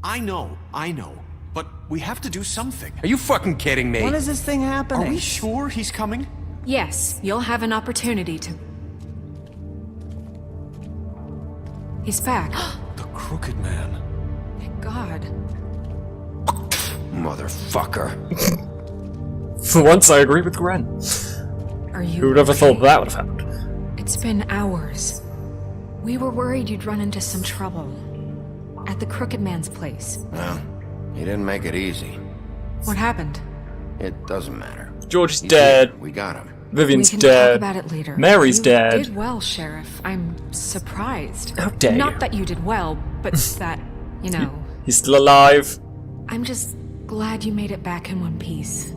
I know. But we have to do something. Are you fucking kidding me? When is this thing happening? Are we sure he's coming? Yes, you'll have an opportunity to... He's back. The Crooked Man. Thank God. Motherfucker. For once, I agree with Gren. Are you... Who would ever thought that would have happened? It's been hours. We were worried you'd run into some trouble. At the Crooked Man's place. Well, he didn't make it easy. What happened? It doesn't matter. George is He's dead. here. We got him. Vivian's We can dead. talk about it later. Mary's you dead. You did well, Sheriff. I'm surprised. How dare Not you. that you did well, but that, you know... He's still alive. I'm just glad you made it back in one piece.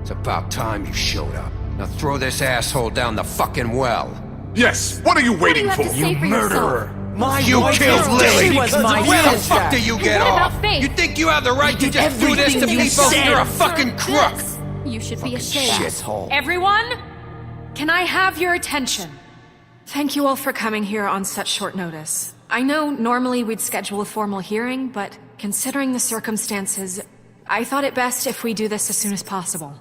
It's about time you showed up. Now throw this asshole down the fucking well. Yes, what are you waiting for? You murderer! You killed Lily! She was my Where the sister. fuck do you get What off? about Faith? You think you have the right to just do this to everything you people? said. You're a fucking crook! This. You should be ashamed. Shithole. Everyone, can I have your attention? Thank you all for coming here on such short notice. I know normally we'd schedule a formal hearing, but considering the circumstances, I thought it best if we do this as soon as possible.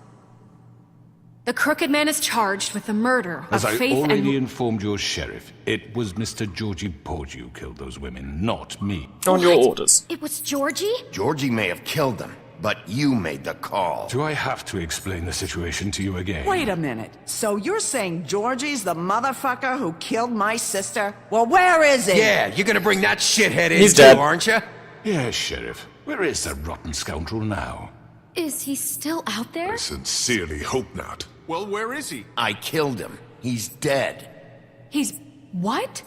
The Crooked Man is charged with the murder As of I Faith already and... informed your sheriff, it was Mr. Georgie Porgy who killed those women, not me. On your orders. It was Georgie? Georgie may have killed them, but you made the call. Do I have to explain the situation to you again? Wait a minute. So you're saying Georgie's the motherfucker who killed my sister? Well, where is he? Yeah, you're gonna bring that shithead in He's too, dead. aren't you? Yes, Sheriff. Where is that rotten scoundrel now? Is he still out there? Sincerely hope not. Well, where is he? I killed him. He's dead. He's... what?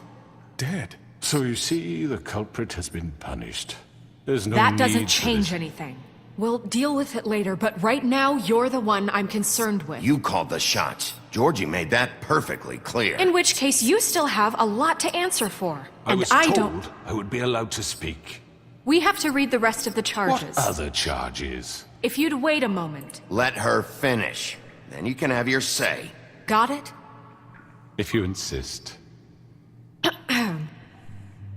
Dead. So you see, the culprit has been punished. There's no That need doesn't for change this. anything. We'll deal with it later, but right now, you're the one I'm concerned with. You called the shots. Georgie made that perfectly clear. In which case, you still have a lot to answer for. I And was I told don't... I would be allowed to speak. We have to read the rest of the What charges. other charges? If you'd wait a moment. Let her finish. Then you can have your say. Got it? If you insist.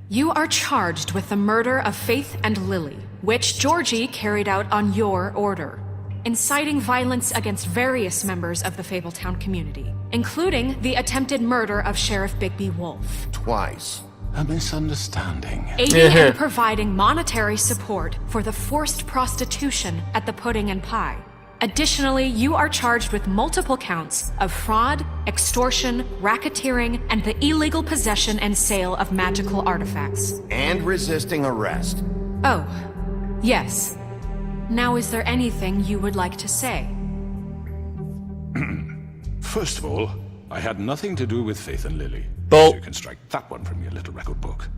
You are charged with the murder of Faith and Lily, which Georgie carried out on your order, inciting violence against various members of the Fabletown community, including the attempted murder of Sheriff Bigby Wolf, Twice. A misunderstanding. aiding and providing monetary support for the forced prostitution at the Pudding and Pie. Additionally, you are charged with multiple counts of fraud, extortion, racketeering, and the illegal possession and sale of magical artifacts. And resisting arrest. Oh, yes. Now, is there anything you would like to say? First of all, I had nothing to do with Faith and Lily. Bull. So you can strike that one from your little record book.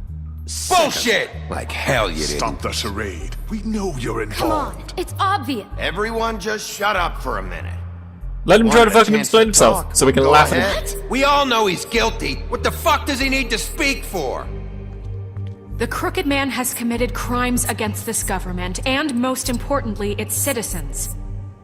Bullshit! Like hell you didn't. Stop the charade. We know you're Come on, involved. it's obvious. Everyone just shut up for a minute. Let him try to Wanted a fucking chance explain to himself, talk. so we can Go laugh at ahead. him. We all know he's guilty. What the fuck does he need to speak for? The Crooked Man has committed crimes against this government and, most importantly, its citizens.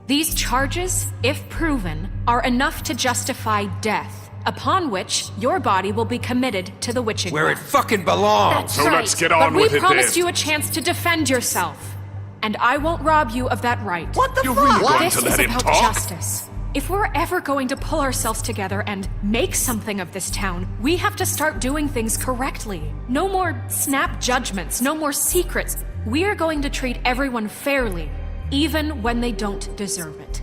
These charges, if proven, are enough to justify death, upon which your body will be committed to the witching Where it well. fucking belongs. That's So right. let's get But on we with it promised then. you a chance to defend yourself, and I won't rob you of that right. What the You're fuck? really going This to is let him about talk? justice. If we're ever going to pull ourselves together and make something of this town, we have to start doing things correctly. No more snap judgments, no more secrets. We are going to treat everyone fairly, even when they don't deserve it.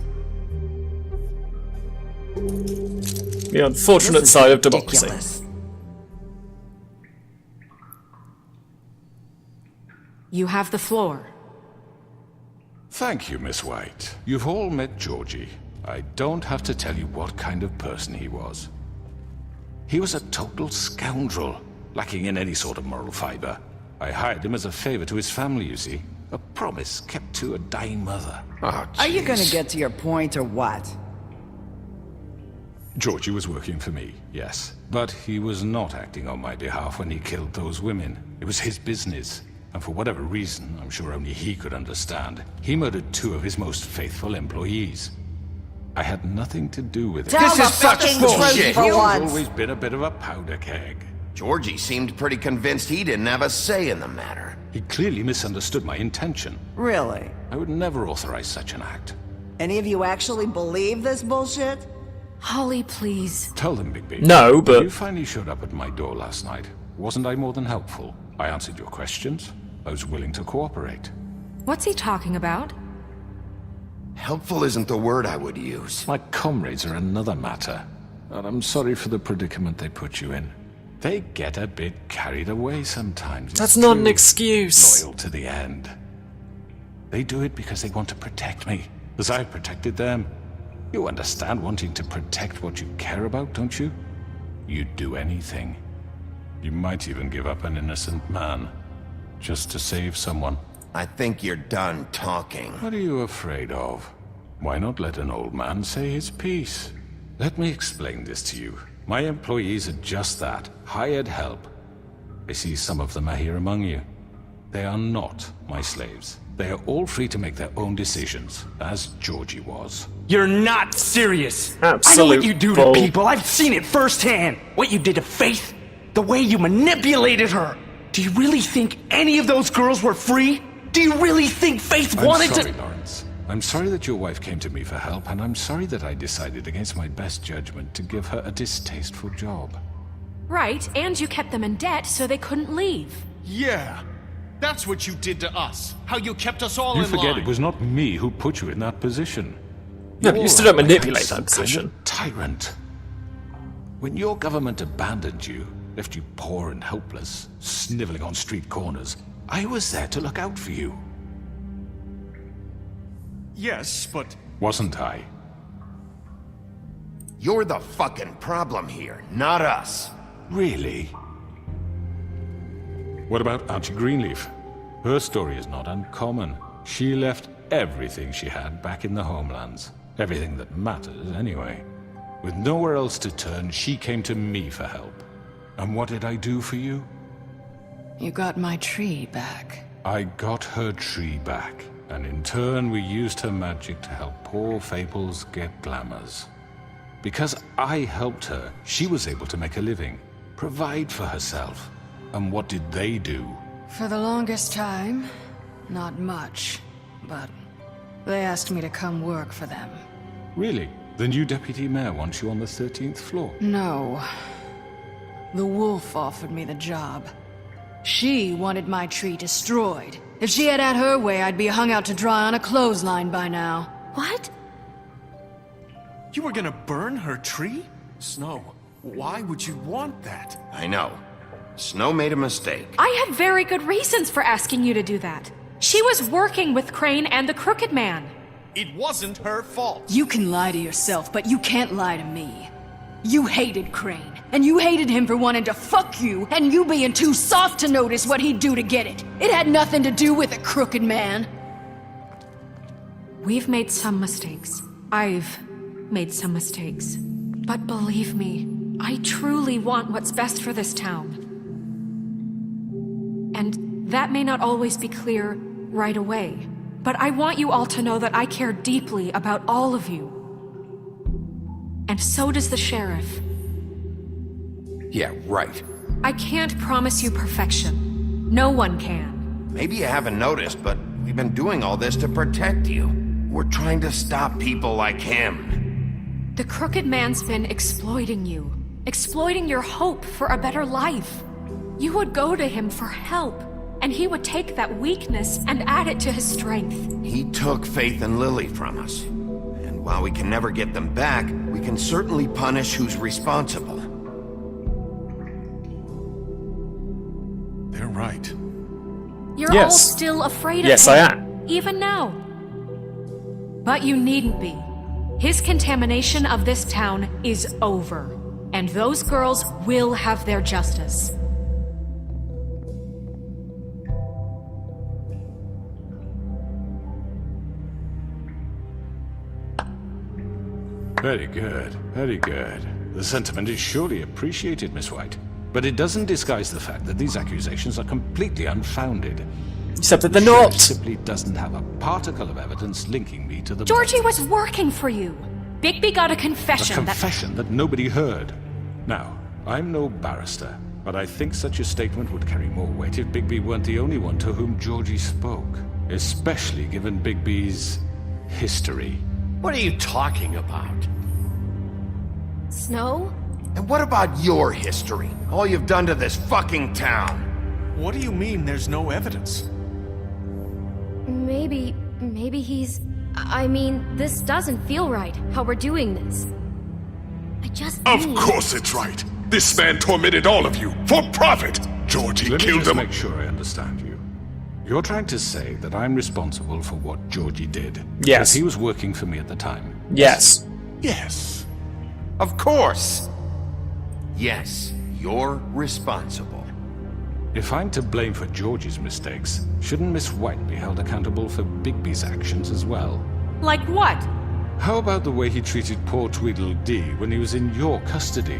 The unfortunate This is side of democracy. ridiculous. You have the floor. Thank you, Miss White. You've all met Georgie. I don't have to tell you what kind of person he was. He was a total scoundrel, lacking in any sort of moral fiber. I hired him as a favor to his family, you see. A promise kept to a dying mother. Oh, Are you gonna jeez. get to your point or what? Georgie was working for me, yes. But he was not acting on my behalf when he killed those women. It was his business. And for whatever reason, I'm sure only he could understand, he murdered 2 of his most faithful employees. I had nothing to do with it. Tell This the is such fucking bullshit. truth for He's once. always been a bit of a powder keg. Georgie seemed pretty convinced he didn't have a say in the matter. He clearly misunderstood my intention. Really? I would never authorize such an act. Any of you actually believe this bullshit? Holly, please. Tell them, Bigby. No, but- When you finally showed up at my door last night, wasn't I more than helpful? I answered your questions. I was willing to cooperate. What's he talking about? Helpful isn't the word I would use. My comrades are another matter. And I'm sorry for the predicament they put you in. They get a bit carried away sometimes. It's That's not an true. excuse. Loyal to the end. They do it because they want to protect me, as I've protected them. You understand wanting to protect what you care about, don't you? You'd do anything. You might even give up an innocent man, just to save someone. I think you're done talking. What are you afraid of? Why not let an old man say his piece? Let me explain this to you. My employees are just that, hired help. I see some of them are here among you. They are not my slaves. They are all free to make their own decisions, as Georgie was. You're not serious. I know Absolute what you do bull. to people. I've seen it firsthand. What you did to Faith. The way you manipulated her. Do you really think any of those girls were free? Do you really think Faith wanted I'm sorry, to... Lawrence. I'm sorry that your wife came to me for help, and I'm sorry that I decided against my best judgment to give her a distasteful job. Right, and you kept them in debt so they couldn't leave. Yeah. That's what you did to us. How you kept us all You in forget line. it was not me who put you in that position. No, but you You're still don't like manipulate some that position. kind of tyrant. When your government abandoned you, left you poor and helpless, sniveling on street corners, I was there to look out for you. Yes, but Wasn't I? You're the fucking problem here, not us. Really? What about Auntie Greenleaf? Her story is not uncommon. She left everything she had back in the homelands. Everything that matters, anyway. With nowhere else to turn, she came to me for help. And what did I do for you? You got my tree back. I got her tree back, and in turn we used her magic to help poor Fables get glamours. Because I helped her, she was able to make a living, provide for herself. And what did they do? For the longest time, not much. But they asked me to come work for them. Really? The new deputy mayor wants you on the 13th floor? No. The wolf offered me the job. She wanted my tree destroyed. If she had her way, I'd be hung out to dry on a clothesline by now. What? you were gonna burn her tree? Snow, why would you want that? I know. Snow made a mistake. I have very good reasons for asking you to do that. She was working with Crane and the Crooked Man. It wasn't her fault. You can lie to yourself, but you can't lie to me. You hated Crane, and you hated him for wanting to fuck you, and you being too soft to notice what he'd do to get it. It had nothing to do with a Crooked Man. We've made some mistakes. I've made some mistakes. But believe me, I truly want what's best for this town. And that may not always be clear right away. But I want you all to know that I care deeply about all of you. And so does the sheriff. Yeah, right. I can't promise you perfection. No one can. Maybe you haven't noticed, but we've been doing all this to protect you. We're trying to stop people like him. The Crooked Man's been exploiting you. Exploiting your hope for a better life. You would go to him for help, and he would take that weakness and add it to his strength. He took Faith and Lily from us. And while we can never get them back, we can certainly punish who's responsible. They're right. You're Yes. all still afraid of Yes, him. I am. Even now. But you needn't be. His contamination of this town is over. And those girls will have their justice. Very good, very good. The sentiment is surely appreciated, Miss White. But it doesn't disguise the fact that these accusations are completely unfounded. Except that they're The sheriff not. simply doesn't have a particle of evidence linking me to the... Georgie was working for you. Bigby got a A confession that... confession that nobody heard. Now, I'm no barrister, But I think such a statement would carry more weight if Bigby weren't the only one to whom Georgie spoke. Especially given Bigby's history. What are you talking about? Snow? And what about your history? All you've done to this fucking town? What do you mean there's no evidence? Maybe he's... I mean, this doesn't feel right, how we're doing this. I just Of need- course it's right. This man tormented all of you for profit. Georgie Let me killed just him. make sure I understand you. You're trying to say that I'm responsible for what Georgie did? Yes. Because he was working for me at the time. Yes. Yes. Of course. Yes, you're responsible. If I'm to blame for Georgie's mistakes, shouldn't Miss White be held accountable for Bigby's actions as well? Like what? How about the way he treated poor Tweedledee when he was in your custody?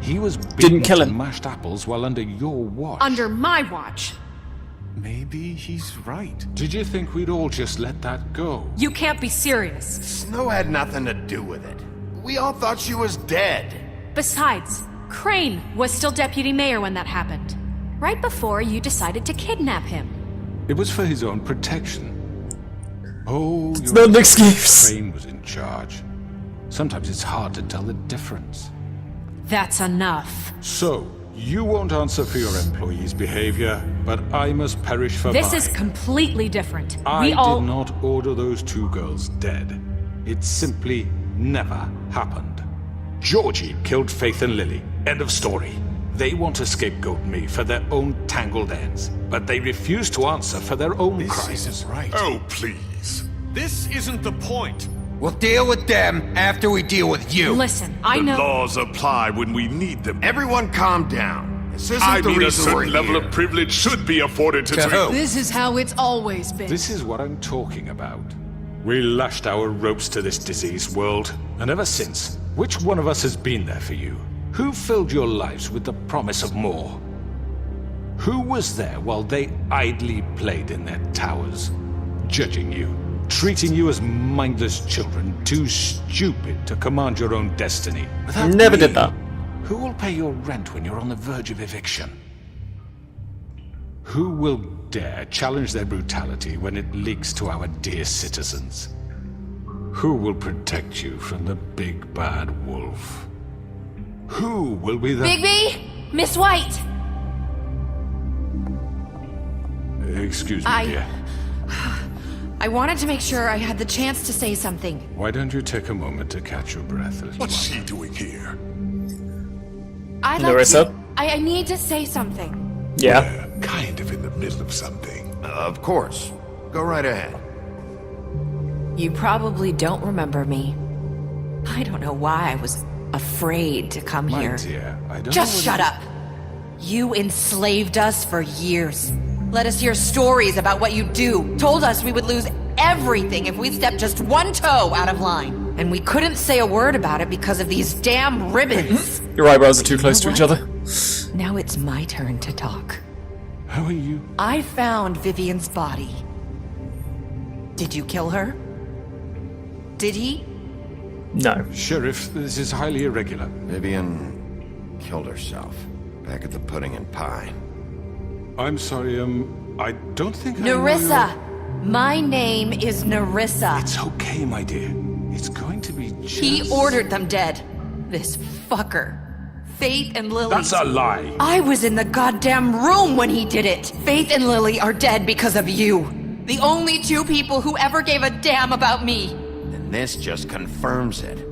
He was Didn't beaten kill to him. mashed apples while under your watch. Under my watch. Maybe he's right. Did you think we'd all just let that go? You can't be serious. Snow had nothing to do with it. We all thought she was dead. Besides, Crane was still deputy mayor when that happened. Right before you decided to kidnap him. It was for his own protection. Oh, It's not an excuse. Crane was in charge. Sometimes it's hard to tell the difference. That's enough. So, you won't answer for your employees' behavior, but I must perish for This mine. is completely different. I We all... did not order those two girls dead. It simply never happened. Georgie killed Faith and Lily. End of story. They want to scapegoat me for their own tangled ends, but they refuse to answer for their own This crimes. isn't right. Oh, please. This isn't the point. We'll deal with them after we deal with you. Listen, I The know... laws apply when we need them. Everyone calm down. This isn't I the mean, a reason we're certain level here. of privilege should be afforded to To who? This is how it's always been. This is what I'm talking about. We lashed our ropes to this diseased world, and ever since, which one of us has been there for you? Who filled your lives with the promise of more? Who was there while they idly played in their towers, judging you, treating you as mindless children, too stupid to command your own destiny? Without Never me, did that. Who will pay your rent when you're on the verge of eviction? Who will dare challenge their brutality when it leaks to our dear citizens? Who will protect you from the big bad wolf? Who will be the... Bigby! Miss White! Excuse me, dear. I wanted to make sure I had the chance to say something. Why don't you take a moment to catch your breath a little What's while? she doing here? I'd Larissa? I need to say something. Yeah. We're kind of in the middle of something. Of course. Go right ahead. You probably don't remember me. I don't know why I was afraid to come My here. dear, I don't Just know shut up. You enslaved us for years. Let us hear stories about what you do. Told us we would lose everything if we stepped just one toe out of line. And we couldn't say a word about it because of these damn ribbons. Your eyebrows are too close to each other. Now it's my turn to talk. How are you? I found Vivian's body. Did you kill her? Did he? No. Sheriff, this is highly irregular. Vivian killed herself. Back at the Pudding and Pie. I'm sorry, I don't think I know Nerissa! My name is Nerissa. It's okay, my dear. It's going to be just... He ordered them dead. This fucker. Faith and Lily. That's a lie. I was in the goddamn room when he did it. Faith and Lily are dead because of you. The only two people who ever gave a damn about me. And this just confirms it.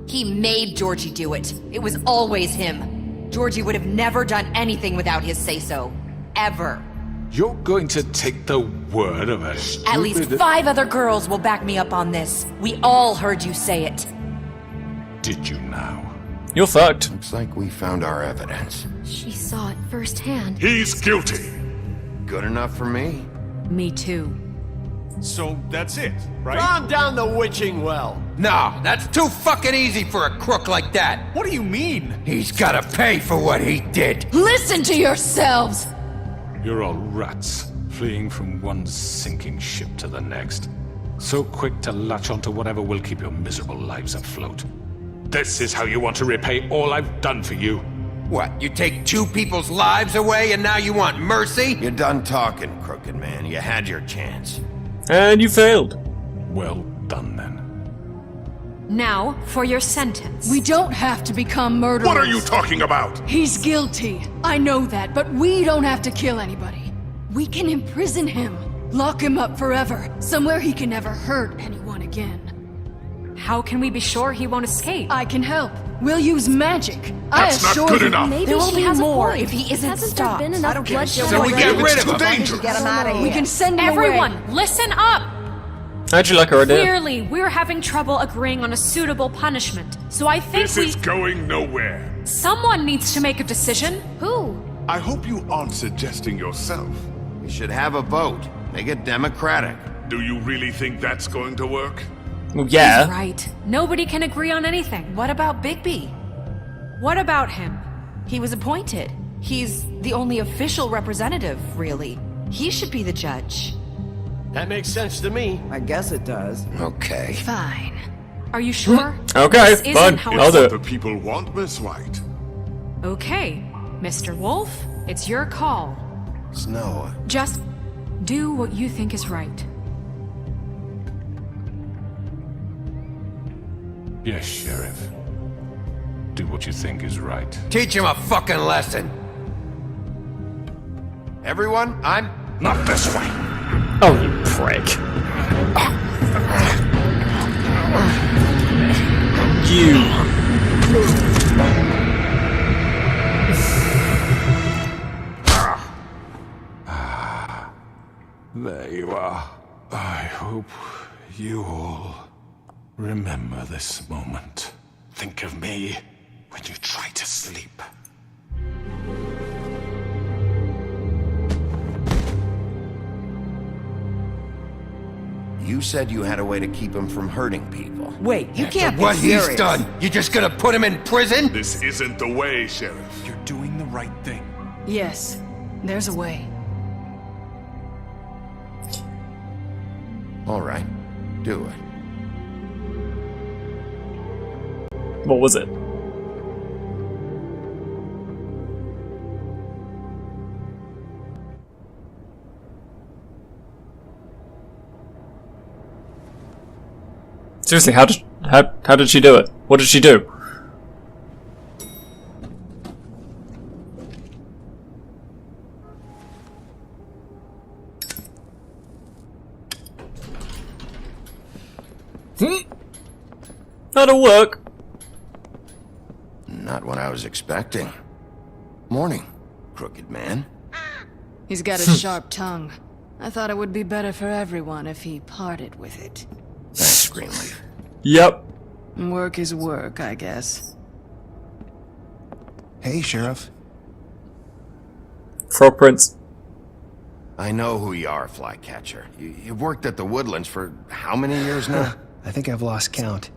He made Georgie do it. It was always him. Georgie would have never done anything without his say-so. Ever. You're going to take the word of a stupid... At least 5 other girls will back me up on this. We all heard you say it. Did you now? You're fucked. Looks like we found our evidence. She saw it firsthand. He's guilty. Good enough for me. Me too. So that's it, right? Calm down the witching well. No, that's too fucking easy for a crook like that. What do you mean? He's gotta pay for what he did. Listen to yourselves! You're all rats, fleeing from one sinking ship to the next. So quick to latch onto whatever will keep your miserable lives afloat. This is how you want to repay all I've done for you? What, you take 2 people's lives away and now you want mercy? You're done talking, crooked man. You had your chance. And you failed. Well done, then. Now, for your sentence. We don't have to become murderers. What are you talking about? He's guilty. I know that, but we don't have to kill anybody. We can imprison him. Lock him up forever. Somewhere he can never hurt anyone again. How can we be sure he won't escape? I can help. We'll use magic. That's not assure good you. enough. Maybe There will she be has more a point. if he isn't Hasn't stopped. there been I enough don't care. bloodshed So we already? get rid of It's too him. dangerous. Get him out of here. We can send him away. Everyone, listen up! How'd you like our idea? Clearly, we're having trouble agreeing on a suitable punishment. So I think This is going nowhere. someone needs to make a decision. Who? I hope you aren't suggesting yourself. We should have a vote. Make it democratic. Do you really think that's going to work? Well, yeah. Right. Nobody can agree on anything. What about Bigby? What about him? He was appointed. He's the only official representative, really. He should be the judge. That makes sense to me. I guess it does. Okay. Fine. Are you sure? Okay, This isn't fine. how I'll It's do what it. the people want, Miss White. Okay, Mr. Wolf, it's your call. Snow. Just do what you think is right. Yes, Sheriff. Do what you think is right. Teach him a fucking lesson. Everyone, I'm... Not this way. Oh, you prick. You. There you are. I hope you all remember this moment. Think of me when you try to sleep. You said you had a way to keep him from hurting people. Wait, you can't be What serious. he's done, you just gonna put him in prison? This isn't the way, Sheriff. You're doing the right thing. Yes, there's a way. All right, do it. What was it? Seriously, how did she do it? What did she do? That'll work. Not what I was expecting. Morning, crooked man. He's got a sharp tongue. I thought it would be better for everyone if he parted with it. Thanks, Greenleaf. Yep. Work is work, I guess. Hey, Sheriff. Frog Prince. I know who you are, Flycatcher. You've worked at the Woodlands for how many years now? I think I've lost count.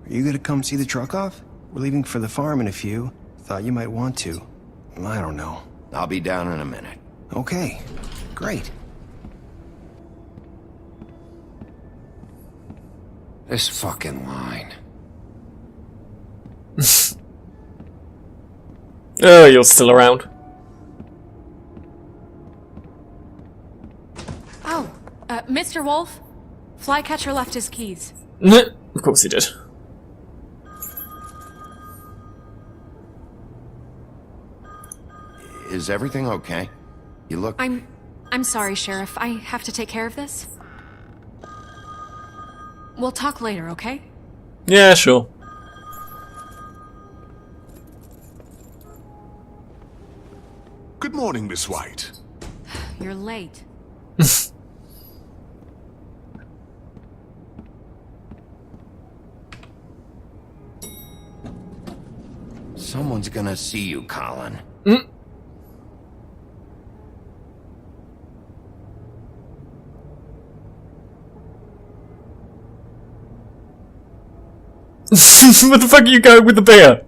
Are you gonna come see the truck off? We're leaving for the farm in a few. Thought you might want to. I don't know. I'll be down in a minute. Okay, great. This fucking line. Oh, you're still around. Oh, Mr. Wolf, Flycatcher left his keys. Of course he did. Is everything okay? You look... I'm sorry, Sheriff. I have to take care of this. We'll talk later, okay? Yeah, sure. Good morning, Miss White. You're late. Someone's gonna see you, Colin. Where the fuck are you going with the beer?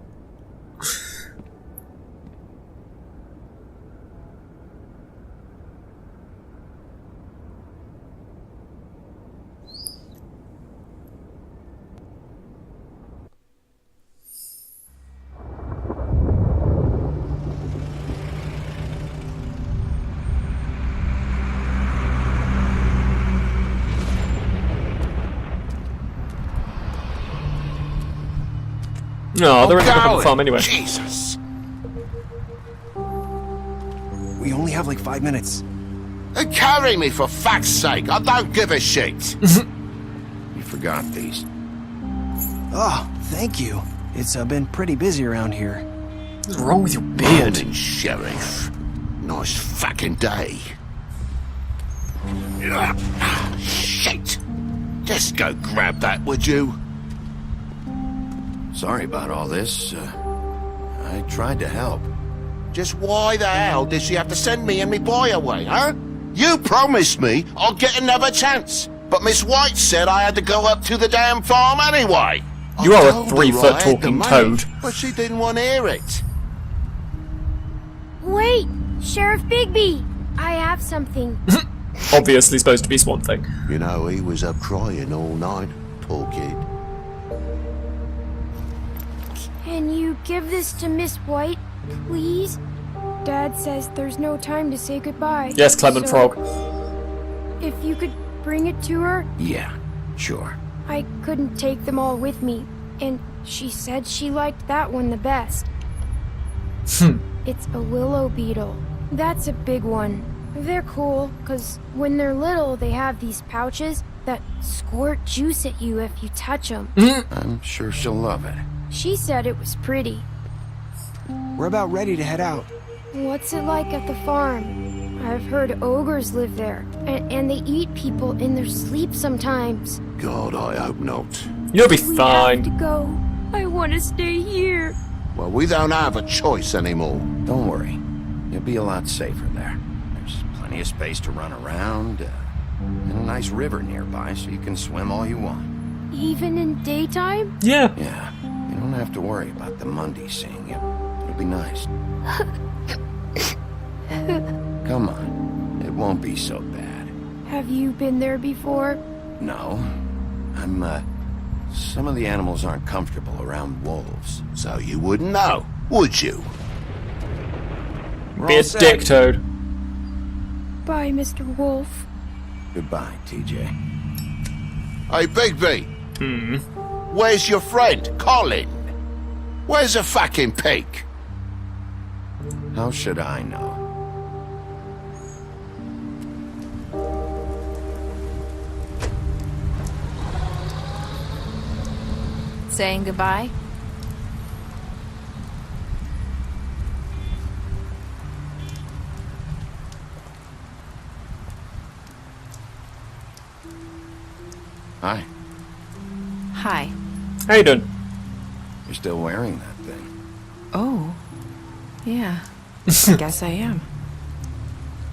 No, they're I'm ending up on the going. farm anyway. Jesus. We only have like 5 minutes. Carry me for fuck's sake. I don't give a shit. You forgot these. Oh, thank you. It's been pretty busy around here. What's wrong with your beard? Morning, Sheriff. Nice fucking day. Shit. Just go grab that, would you? Sorry about all this. I tried to help. Just why the hell did she have to send me and me boy away, huh? You promised me I'll get another chance, but Miss White said I had to go up to the damn farm anyway. You I are a told her 3-foot I had the talking money, toad. but she didn't want to hear it. Wait, Sheriff Bigby! I have something. Obviously supposed to be Swamp Thing. You know, he was up crying all night, poor kid. Can you give this to Miss White, please? Dad says there's no time to say goodbye. Yes, Clement Frog. If you could bring it to her, Yeah, sure. I couldn't take them all with me, and she said she liked that one the best. It's a willow beetle. That's a big one. They're cool, because when they're little, they have these pouches that squirt juice at you if you touch them. I'm sure she'll love it. She said it was pretty. We're about ready to head out. What's it like at the farm? I've heard ogres live there, and they eat people in their sleep sometimes. God, I hope not. You'll be We have to fine. go. I want to stay here. Well, we don't have a choice anymore. Don't worry. You'll be a lot safer there. There's plenty of space to run around, and a nice river nearby so you can swim all you want. Even in daytime? Yeah. Yeah, you don't have to worry about the Mundy seeing you. It'll be nice. Come on. It won't be so bad. Have you been there before? No. Some of the animals aren't comfortable around wolves. So you wouldn't know, would you? Be a dick, Toad. Bye, Mr. Wolf. Goodbye, TJ. Hey, Bigby. Where's your friend, Colin? Where's the fucking pig? How should I know? Saying goodbye? Hi. Hi. How you doing? You're still wearing that thing. Oh. Yeah. I guess I am.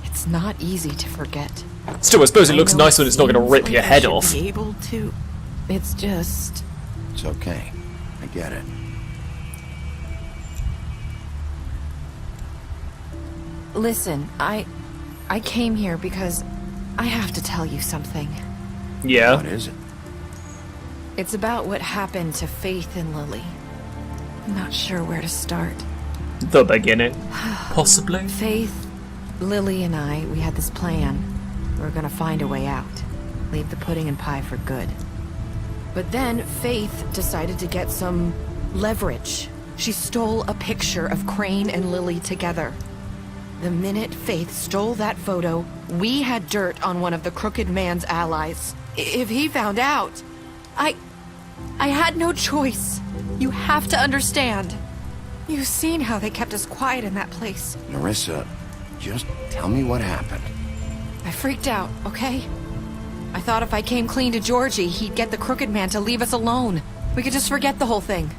It's not easy to forget. Still, I suppose it looks I know nice when it's not going to seems rip like your I head should off. Be able to. It's just. It's okay. I get it. Listen, I came here because I have to tell you something. Yeah. What is it? It's about what happened to Faith and Lily. I'm not sure where to start. The beginning. Possibly. Faith, Lily, and I, we had this plan. We were gonna find a way out. Leave the pudding and pie for good. But then Faith decided to get some leverage. She stole a picture of Crane and Lily together. The minute Faith stole that photo, we had dirt on one of the Crooked Man's allies. If he found out, I had no choice. You have to understand. You've seen how they kept us quiet in that place. Narissa, just tell me what happened. I freaked out, okay? I thought if I came clean to Georgie, he'd get the Crooked Man to leave us alone. We could just forget the whole thing.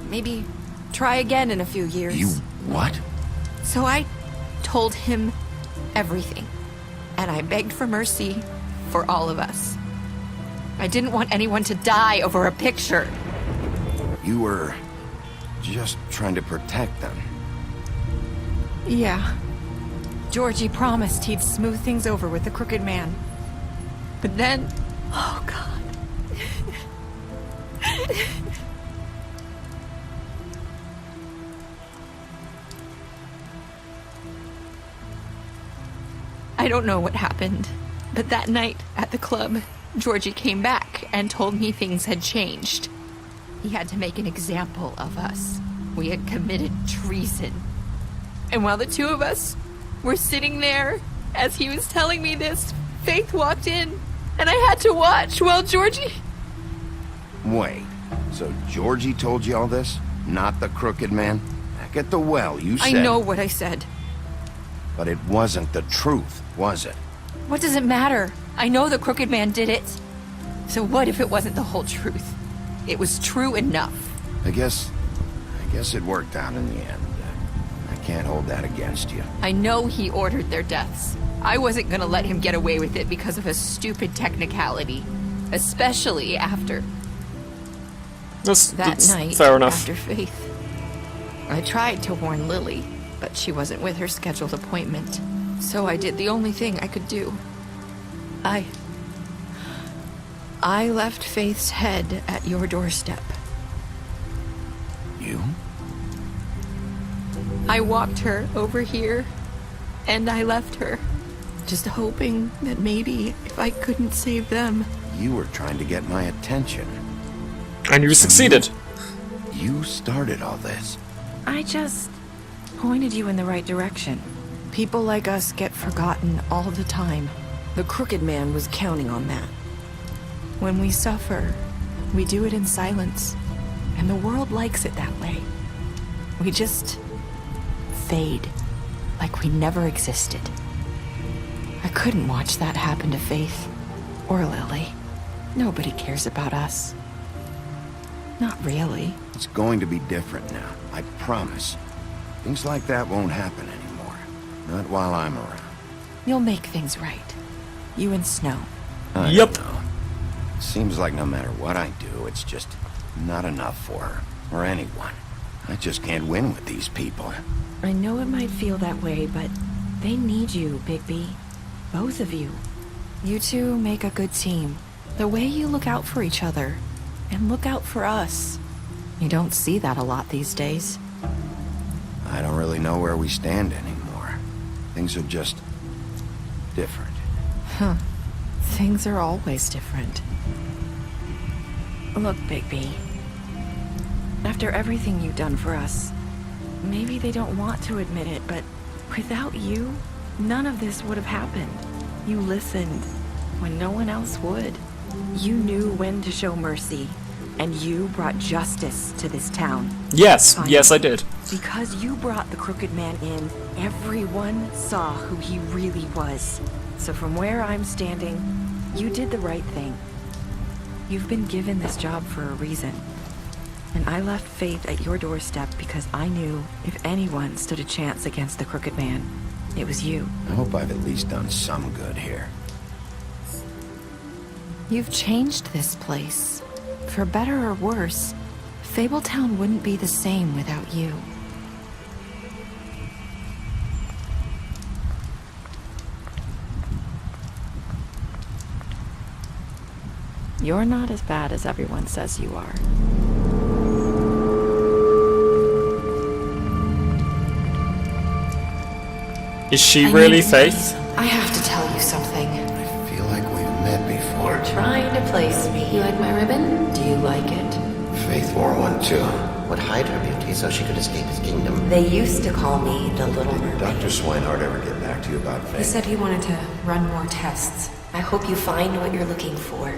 Maybe try again in a few years. You what? So I told him everything. And I begged for mercy for all of us. I didn't want anyone to die over a picture. You were just trying to protect them. Yeah. Georgie promised he'd smooth things over with the Crooked Man. But then... Oh, God. I don't know what happened, but that night at the club, Georgie came back and told me things had changed. He had to make an example of us. We had committed treason. And while the two of us were sitting there, as he was telling me this, Faith walked in, and I had to watch while Georgie... Wait, so Georgie told you all this? Not the crooked man? Back at the well, you said... I know what I said. But it wasn't the truth, was it? What does it matter? I know the crooked man did it. So what if it wasn't the whole truth? It was true enough. I guess it worked out in the end. I can't hold that against you. I know he ordered their deaths. I wasn't gonna let him get away with it because of a stupid technicality. Especially after... that night, fair enough. after Faith. I tried to warn Lily, but she wasn't with her scheduled appointment. So I did the only thing I could do. I left Faith's head at your doorstep. You? I walked her over here, and I left her. Just hoping that maybe if I couldn't save them... You were trying to get my attention. And you succeeded. You started all this. I just pointed you in the right direction. People like us get forgotten all the time. The crooked man was counting on that. When we suffer, we do it in silence, and the world likes it that way. We just fade, like we never existed. I couldn't watch that happen to Faith, or Lily. Nobody cares about us. Not really. It's going to be different now, I promise. Things like that won't happen anymore. Not while I'm around. You'll make things right. You and Snow. I Yep. don't know. It seems like no matter what I do, it's just not enough for her, or anyone. I just can't win with these people. I know it might feel that way, but they need you, Bigby. Both of you. You two make a good team. The way you look out for each other, and look out for us. You don't see that a lot these days. I don't really know where we stand anymore. Things are just different. Huh. Things are always different. Look, Bigby. After everything you've done for us, maybe they don't want to admit it, but without you, none of this would have happened. You listened when no one else would. You knew when to show mercy, and you brought justice to this town. Yes, Finally. yes I did. Because you brought the crooked man in, everyone saw who he really was. So from where I'm standing, you did the right thing. You've been given this job for a reason. And I left Faith at your doorstep because I knew if anyone stood a chance against the crooked man, it was you. I hope I've at least done some good here. You've changed this place. For better or worse, Fabletown wouldn't be the same without you. You're not as bad as everyone says you are. Is she really Faith? I have to tell you something. I feel like we've met before. You're trying to place me. You like my ribbon? Do you like it? Faith wore one too. Would hide her beauty so she could escape his kingdom. They used to call me the Little Mermaid. Dr. Swinehart ever get back to you about Faith? He said he wanted to run more tests. I hope you find what you're looking for.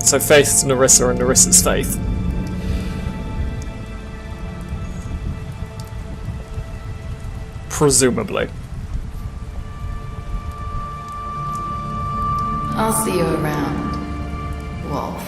So Faith's Narissa and Narissa's Faith. Presumably. I'll see you around, Wolf.